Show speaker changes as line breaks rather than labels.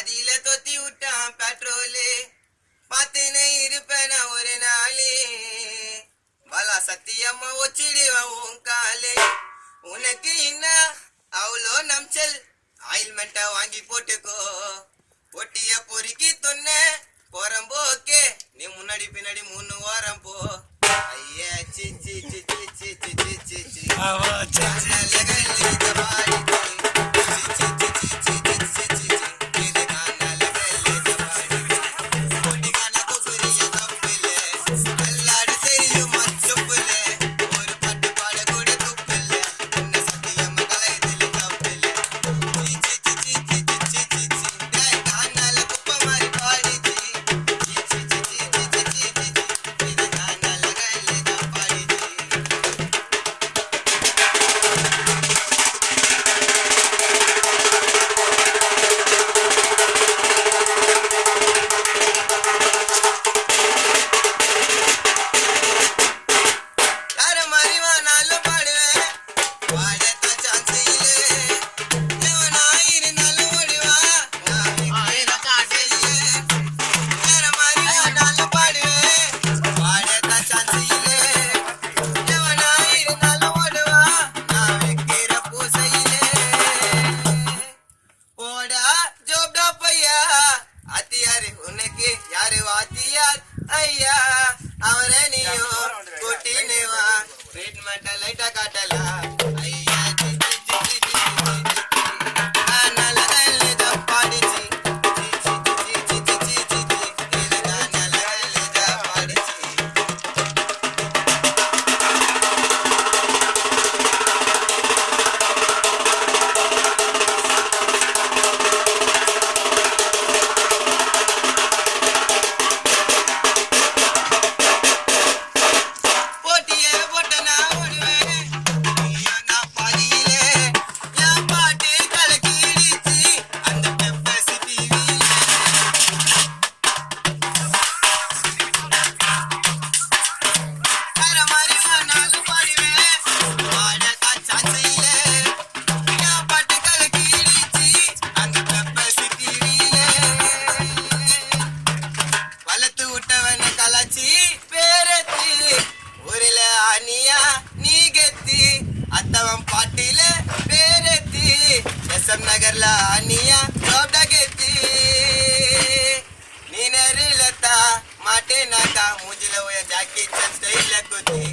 பாதியில தொத்தி விட்டான் பெட்ரோலு பார்த்துன்னு இருப்பேன ஒரு நாளே பலா சத்தியம்மா வச்சிடுவேன் உன் காலே உனக்கு என்ன அவ்வளோ நம்சல் ஆயில்மெண்ட்டை வாங்கி போட்டுக்கோ ஒட்டிய பொறுக்கி தொன்ன போறம்போக்கே நீ முன்னாடி பின்னாடி 3 வாரம் போ ஐயா C C C C C C C C ஐயா அவரே நீயும் கூட்டினேவா ட்ரீட்மெண்ட் லைட்டா காட்டலா ஐயா அத்தவன் பாட்டில பேரெத்தி எஸ்எம் நகர்ல அண்ணியா ஜோப்டா கேத்தி நீ நேரிலத்தா மாட்டேனாக்கா மூஞ்சில ஜாக்கி ஸ்டைல குத்தி